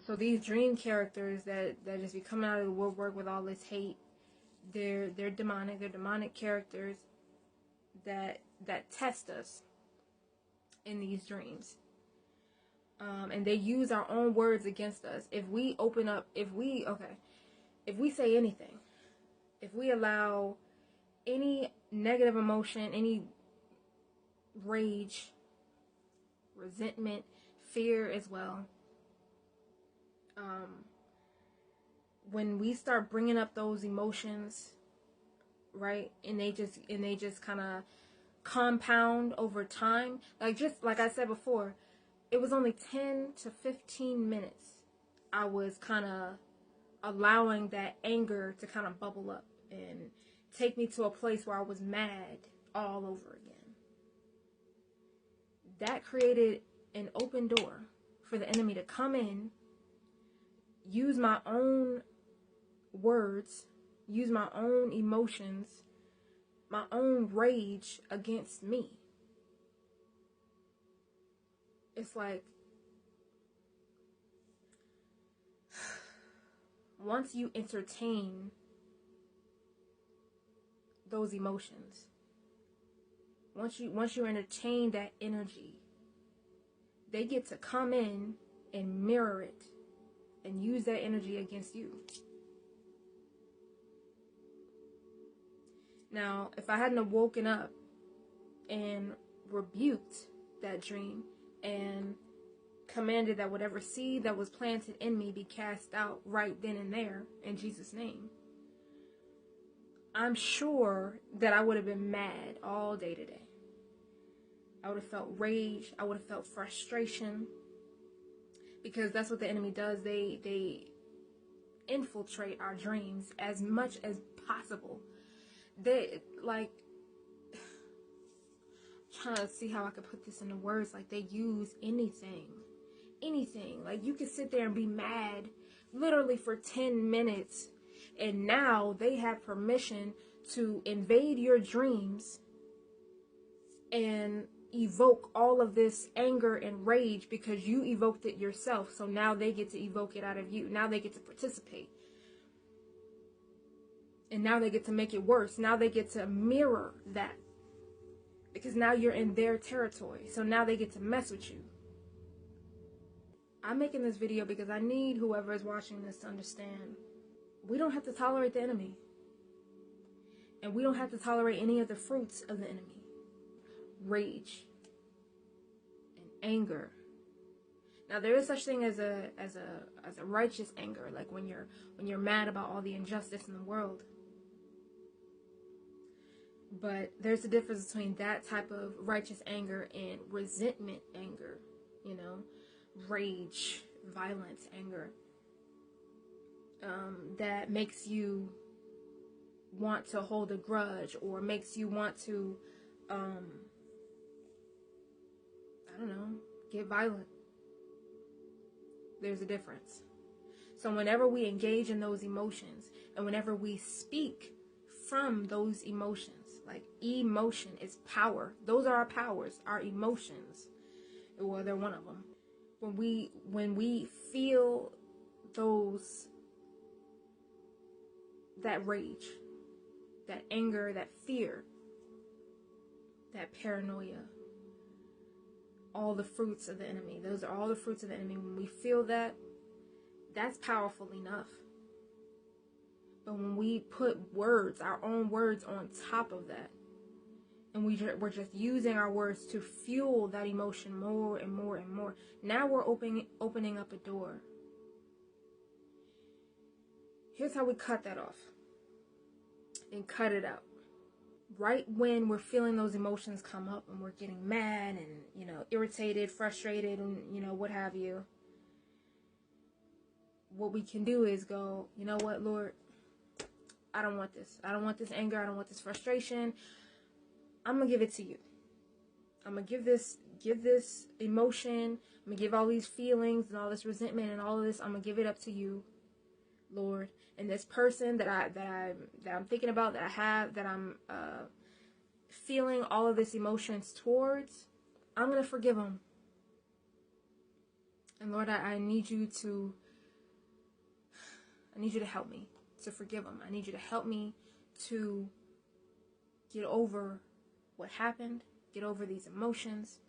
So these dream characters that just be coming out of the woodwork with all this hate, they're demonic. They're demonic characters that test us in these dreams. And they use our own words against us. If we open up, if we say anything, if we allow any negative emotion, any rage, resentment, fear as well, when we start bringing up those emotions, right, and they just kind of compound over time, just like I said before, it was only 10 to 15 minutes I was kind of allowing that anger to kind of bubble up and take me to a place where I was mad all over again. That created an open door for the enemy to come in, use my own words, use my own emotions, my own rage against me. It's like, once you entertain those emotions, once you entertain that energy, they get to come in and mirror it and use that energy against you. Now, if I hadn't woken up and rebuked that dream and commanded that whatever seed that was planted in me be cast out right then and there in Jesus' name, I'm sure that I would have been mad all day today. I would have felt rage. I would have felt frustration, because that's what the enemy does. They infiltrate our dreams as much as possible. They, like, trying to see how I could put this into words. Like, they use anything. Like, you could sit there and be mad literally for 10 minutes, and now they have permission to invade your dreams and evoke all of this anger and rage because you evoked it yourself. So now they get to evoke it out of you. Now they get to participate. And now they get to make it worse. Now they get to mirror that, because now you're in their territory. So now they get to mess with you. I'm making this video because I need whoever is watching this to understand, we don't have to tolerate the enemy. And we don't have to tolerate any of the fruits of the enemy. Rage and anger. Now, there is such thing as a righteous anger, like when you're mad about all the injustice in the world. But there's a difference between that type of righteous anger and resentment anger, rage, violence, anger, that makes you want to hold a grudge, or makes you want to, get violent. There's a difference. So whenever we engage in those emotions, and whenever we speak from those emotions, like, emotion is power. Those are our powers, our emotions. Well, they're one of them. When we feel that rage, that anger, that fear, that paranoia, all the fruits of the enemy. Those are all the fruits of the enemy. When we feel that, that's powerful enough. But when we put words, our own words, on top of that, and we're just using our words to fuel that emotion more and more and more, now we're opening up a door. Here's how we cut that off and cut it out. Right when we're feeling those emotions come up and we're getting mad and, irritated, frustrated, and, what have you, what we can do is go, you know what, Lord, I don't want this. I don't want this anger. I don't want this frustration. I'm going to give it to you. I'm going to give this emotion. I'm going to give all these feelings and all this resentment and all of this. I'm going to give it up to you, Lord. And this person that I'm thinking about, that I'm feeling all of this emotions towards, I'm going to forgive them. And Lord, I need you to I need you to help me to forgive them. I need you to help me to get over what happened, get over these emotions.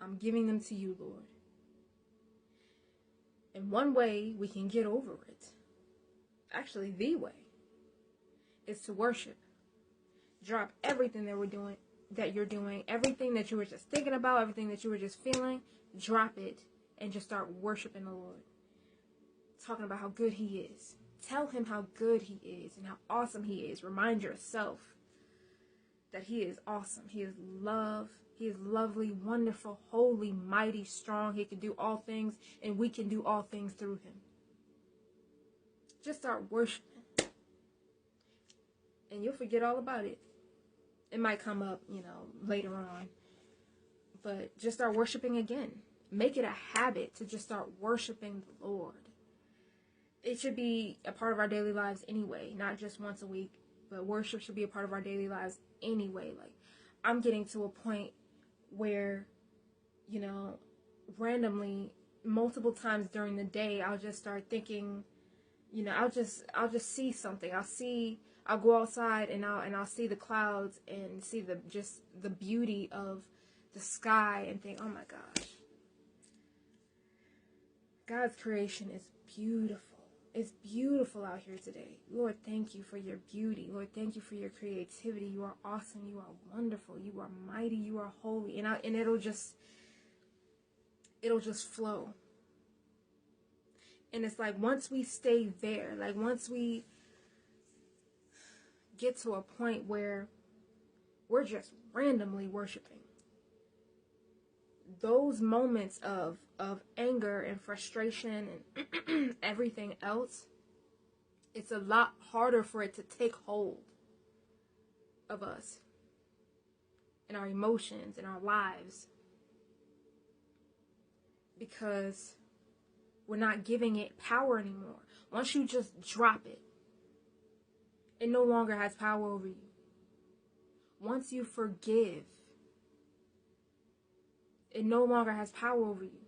I'm giving them to you, Lord. And one way we can get over it, actually the way, is to worship. Drop everything that you're doing, everything that you were just thinking about, everything that you were just feeling, drop it and just start worshiping the Lord. Talking about how good he is. Tell him how good he is and how awesome he is. Remind yourself that he is awesome. He is love. He is lovely, wonderful, holy, mighty, strong. He can do all things, and we can do all things through him. Just start worshiping, and you'll forget all about it. It might come up, later on. But just start worshiping again. Make it a habit to just start worshiping the Lord. It should be a part of our daily lives anyway, not just once a week, but worship should be a part of our daily lives anyway. Like, I'm getting to a point where, randomly, multiple times during the day, I'll just start thinking, I'll just see something. I'll go outside and I'll see the clouds and see the beauty of the sky and think, oh my gosh, God's creation is beautiful. It's beautiful out here today. Lord, thank you for your beauty. Lord, thank you for your creativity. You are awesome. You are wonderful. You are mighty. You are holy. And it'll just flow. And it's like, once we stay there, like once we get to a point where we're just randomly worshiping, those moments of anger and frustration and everything else, it's a lot harder for it to take hold of us and our emotions and our lives, because we're not giving it power anymore. Once you just drop it, it no longer has power over you. Once you forgive, it no longer has power over you.